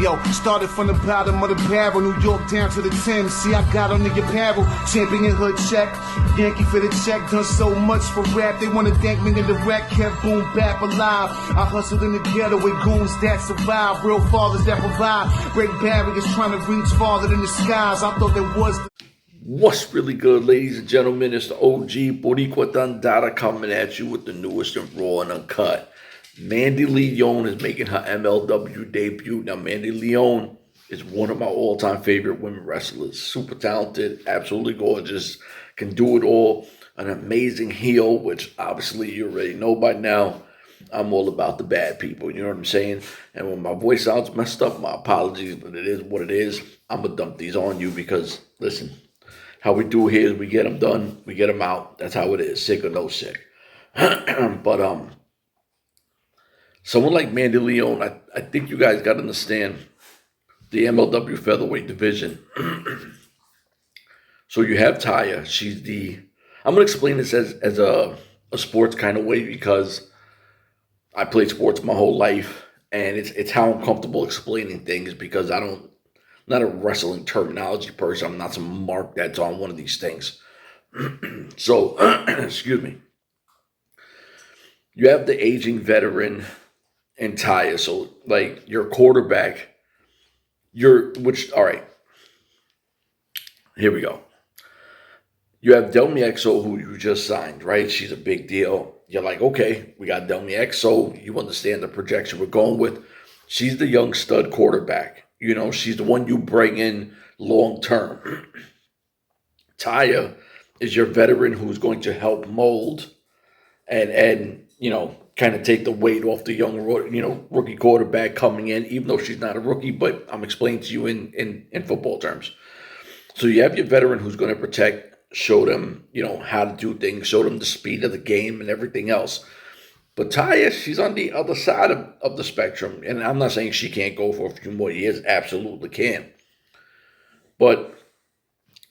yo. Started from the bottom of the barrel, New York down to the Thames. See, I got on the apparel, champion hood check, Yankee for the check. Done so much for rap, they wanna thank me in the wreck. Kept boom bap alive. I hustled in the ghetto with goons that survive, real fathers that provide, break barriers trying to reach farther than the skies. I thought there was. What's really good, ladies and gentlemen? It's the OG Boricua Dandara coming at you with the newest and raw and uncut. Mandy Leon is making her MLW debut. Now, Mandy Leon is one of my all-time favorite women wrestlers. Super talented, absolutely gorgeous, can do it all. An amazing heel, which obviously you already know by now. I'm all about the bad people, you know what I'm saying? And when my voice sounds messed up, my apologies, but it is what it is. I'm going to dump these on you because, listen, how we do here is we get them done, we get them out. That's how it is, sick or no sick. But someone like Mandy Leon, I think you guys got to understand the MLW featherweight division. So you have Taya. She's I'm going to explain this as a sports kind of way because I played sports my whole life, and it's how I'm comfortable explaining things because I'm not a wrestling terminology person. I'm not some mark that's on one of these things. So, excuse me. You have the aging veteran and Taya. So, like, your quarterback, all right, here we go. You have N.W.A, who you just signed, right? She's a big deal. You're like, okay, we got N.W.A, so you understand the projection we're going with. She's the young stud quarterback. You know, she's the one you bring in long term. Taya is your veteran who's going to help mold and you know, kind of take the weight off the young, you know, rookie quarterback coming in, even though she's not a rookie, but I'm explaining to you in football terms. So you have your veteran who's going to protect, show them, you know, how to do things, show them the speed of the game and everything else. But Taya, she's on the other side of the spectrum. And I'm not saying she can't go for a few more years. Absolutely can. But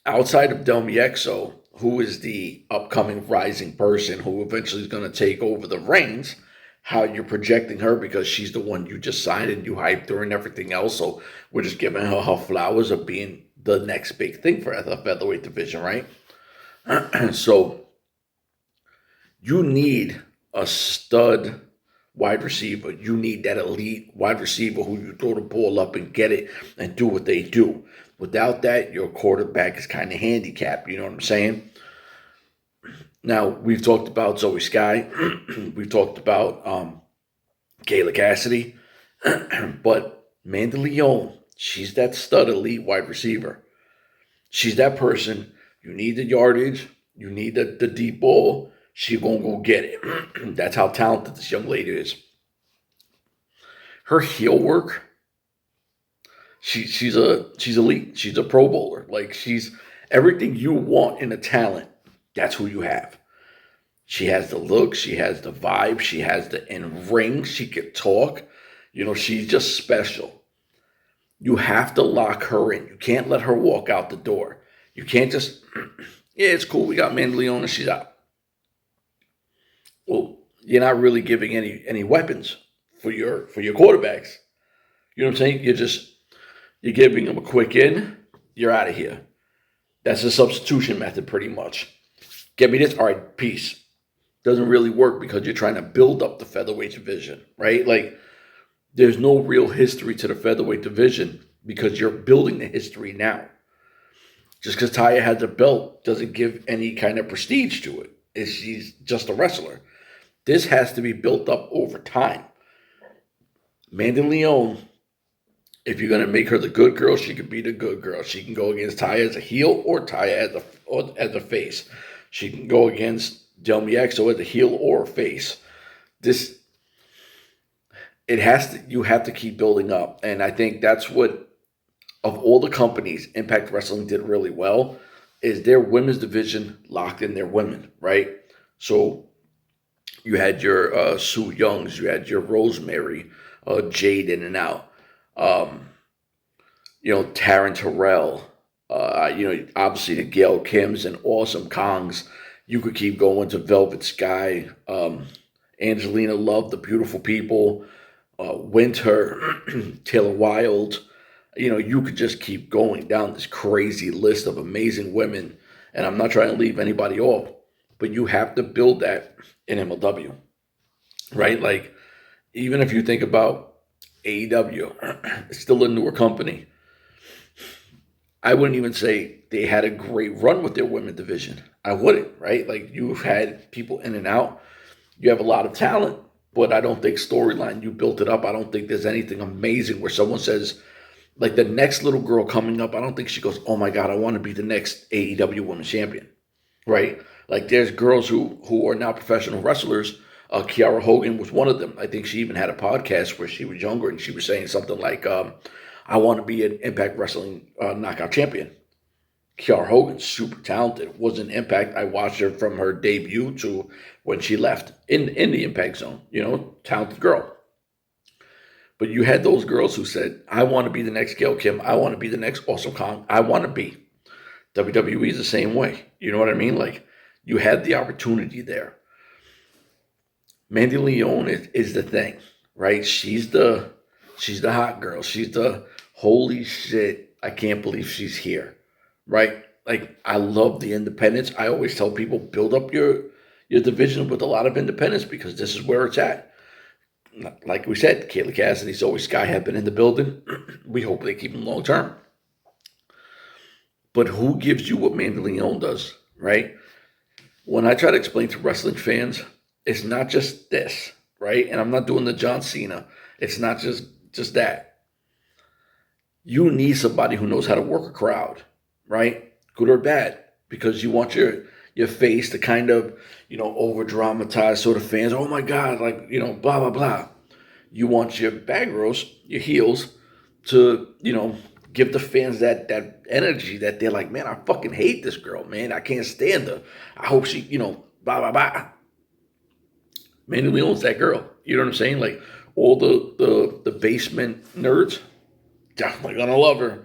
outside of N.W.A, who is the upcoming rising person who eventually is going to take over the reins, how you're projecting her because she's the one you just signed and you hyped her and everything else. So we're just giving her flowers of being the next big thing for the featherweight division, right? So you need a stud wide receiver. You need that elite wide receiver who you throw the ball up and get it and do what they do. Without that, your quarterback is kind of handicapped. You know what I'm saying? Now, we've talked about Zoe Sky. We've talked about Kayla Cassidy. But Mandy Leon, she's that stud elite wide receiver. She's that person. You need the yardage. You need the deep ball. She's going to go get it. That's how talented this young lady is. Her heel work, she's elite. She's a pro bowler. Like, she's everything you want in a talent. That's who you have. She has the look. She has the vibe. She has the in-ring. She can talk. You know, she's just special. You have to lock her in. You can't let her walk out the door. You can't just, yeah, it's cool. We got Mandy Leon and she's out. Well, you're not really giving any weapons for your quarterbacks. You know what I'm saying? You're giving them a quick in. You're out of here. That's a substitution method pretty much. Get me this. All right, peace. Doesn't really work because you're trying to build up the featherweight division, right? Like, there's no real history to the featherweight division because you're building the history now. Just because Taya has a belt doesn't give any kind of prestige to it. She's just a wrestler. This has to be built up over time. Mandy Leon, if you're going to make her the good girl, she can be the good girl. She can go against Taya as a heel or Taya as a face. She can go against N.W.A as a heel or a face. You have to keep building up. And I think that's what, of all the companies, Impact Wrestling did really well, is their women's division locked in their women, right? So you had your Sue Youngs, you had your Rosemary, Jade in and out, you know, Taryn Terrell, you know, obviously the Gail Kims and Awesome Kongs. You could keep going to Velvet Sky, Angelina Love, the Beautiful People, Winter, Taylor Wilde. You could just keep going down this crazy list of amazing women. And I'm not trying to leave anybody off, but you have to build that in MLW, right? Like, even if you think about AEW, it's still a newer company. I wouldn't even say they had a great run with their women division. I wouldn't, right? Like, you've had people in and out. You have a lot of talent, but I don't think storyline, you built it up. I don't think there's anything amazing where someone says, like the next little girl coming up, I don't think she goes, oh my God, I want to be the next AEW Women's Champion, right? Like, there's girls who are now professional wrestlers. Kiara Hogan was one of them. I think she even had a podcast where she was younger and she was saying something like, I want to be an Impact Wrestling knockout champion. Kiara Hogan, super talented, was an Impact. I watched her from her debut to when she left in the Impact Zone. Talented girl. But you had those girls who said, I want to be the next Gail Kim. I want to be the next Awesome Kong. I want to be. WWE is the same way. You know what I mean? Like, you had the opportunity there. Mandy Leon is the thing, right? She's the hot girl. She's the holy shit, I can't believe she's here, right? Like, I love the independents. I always tell people, build up your division with a lot of independents because this is where it's at. Like we said, Kayla Cassidy's always Sky have been in the building. We hope they keep him long term. But who gives you what Mandy Leon does, right? When I try to explain to wrestling fans, it's not just this, right? And I'm not doing the John Cena. It's not just that. You need somebody who knows how to work a crowd, right? Good or bad, because you want your face to kind of, over dramatize sort of fans. Oh my God, like, blah, blah, blah. You want your bad girls, your heels, to, give the fans that energy that they're like, man, I fucking hate this girl, man. I can't stand her. I hope she, blah, blah, blah. Mandy Leon's that girl. You know what I'm saying? Like, all the basement nerds, definitely gonna love her.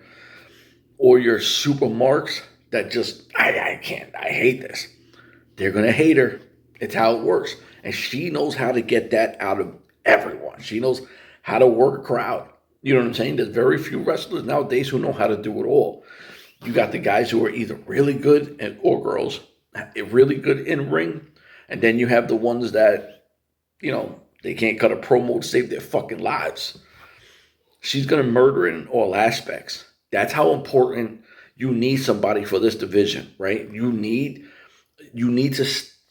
Or your super marks that just, I can't, I hate this. They're gonna hate her. It's how it works. And she knows how to get that out of everyone. She knows how to work a crowd. You know what I'm saying? There's very few wrestlers nowadays who know how to do it all. You got the guys who are either really good or girls, really good in ring. And then you have the ones that, they can't cut a promo to save their fucking lives. She's going to murder it in all aspects. That's how important you need somebody for this division, right? You need to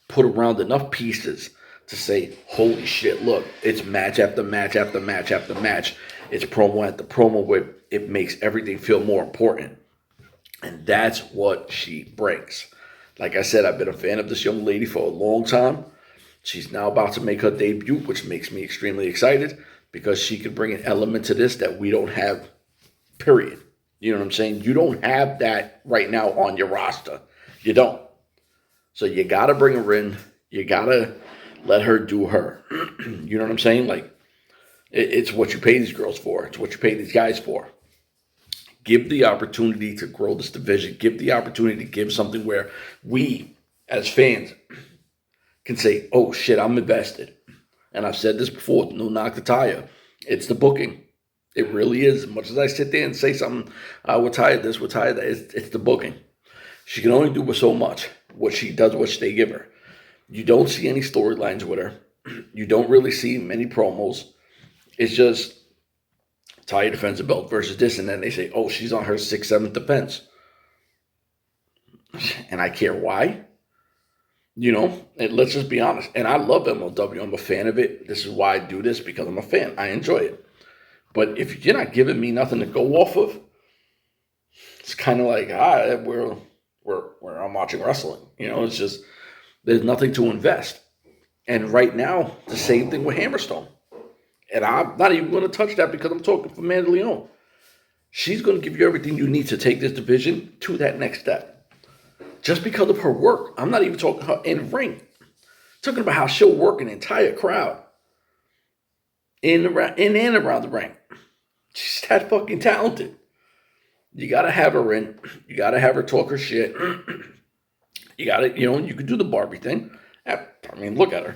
put around enough pieces to say, holy shit, look, it's match after match after match after match. It's promo after promo where it makes everything feel more important. And that's what she brings. Like I said, I've been a fan of this young lady for a long time. She's now about to make her debut, which makes me extremely excited because she could bring an element to this that we don't have, period. You know what I'm saying? You don't have that right now on your roster. You don't. So you got to bring her in. You got to let her do her. You know what I'm saying? Like, it's what you pay these girls for. It's what you pay these guys for. Give the opportunity to grow this division. Give the opportunity to give something where we, as fans, can say, oh, shit, I'm invested. And I've said this before, no knock to Taya. It's the booking. It really is. As much as I sit there and say something, we're tired of this, we're tired of that, it's the booking. She can only do so much. What she does, what they give her. You don't see any storylines with her. You don't really see many promos. It's just Taya defends the belt versus this, and then they say, oh, she's on her 6th, 7th defense. And I care why. And let's just be honest. And I love MLW. I'm a fan of it. This is why I do this, because I'm a fan. I enjoy it. But if you're not giving me nothing to go off of, it's kind of like, where I'm watching wrestling. It's just, there's nothing to invest. And right now, the same thing with Hammerstone. And I'm not even going to touch that because I'm talking for Mandy Leon. She's going to give you everything you need to take this division to that next step. Just because of her work. I'm not even talking her in ring. I'm talking about how she'll work an entire crowd in and around the ring. She's that fucking talented. You got to have her in. You got to have her talk her shit. You got to, you could do the Barbie thing. I mean, look at her.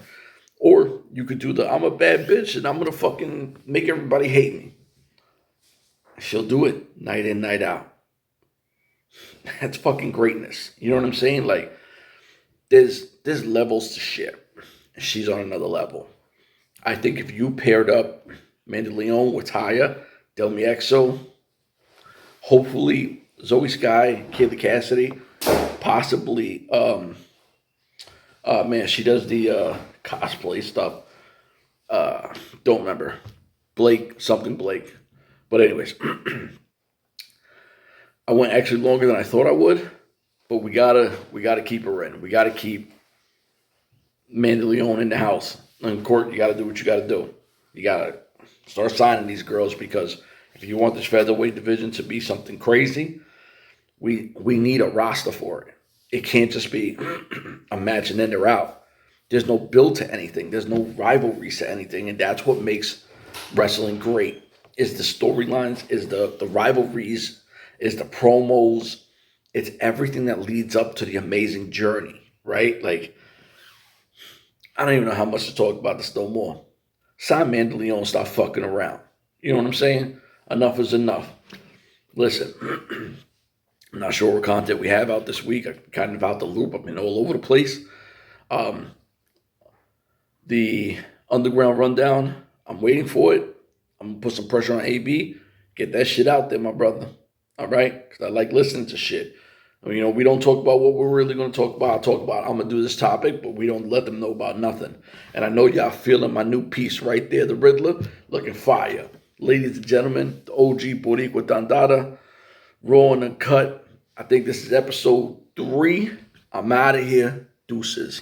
Or you could do the I'm a bad bitch and I'm gonna fucking make everybody hate me. She'll do it night in, night out. That's fucking greatness. You know what I'm saying? Like, there's levels to shit. She's on another level. I think if you paired up Mandy Leon with Taya, W.A, hopefully Zoe Sky, Kaylee Cassidy, possibly, man, she does the cosplay stuff. Don't remember. Blake. But anyways, I went actually longer than I thought I would, but we gotta keep her in. We gotta keep Mandy Leon in the house. In court, you gotta do what you gotta do. You gotta start signing these girls, because if you want this featherweight division to be something crazy, we need a roster for it. It can't just be a match and then they're out. There's no build to anything. There's no rivalries to anything, and that's what makes wrestling great. Is the storylines, is the rivalries, is the promos. It's everything that leads up to the amazing journey, right? Like, I don't even know how much to talk about this no more. Sign Mandy Leon, stop fucking around. You know what I'm saying? Enough is enough. Listen, I'm not sure what content we have out this week. I'm kind of out the loop. I've been all over the place. The underground rundown, I'm waiting for it. I'm going to put some pressure on AB. Get that shit out there, my brother. All right? Because I like listening to shit. I mean, you know, we don't talk about what we're really going to talk about. I talk about, I'm going to do this topic, but we don't let them know about nothing. And I know y'all feeling my new piece right there, the Riddler, looking fire. Ladies and gentlemen, the OG Boricua Dandada, raw and uncut. I think this is episode 3. I'm out of here. Deuces.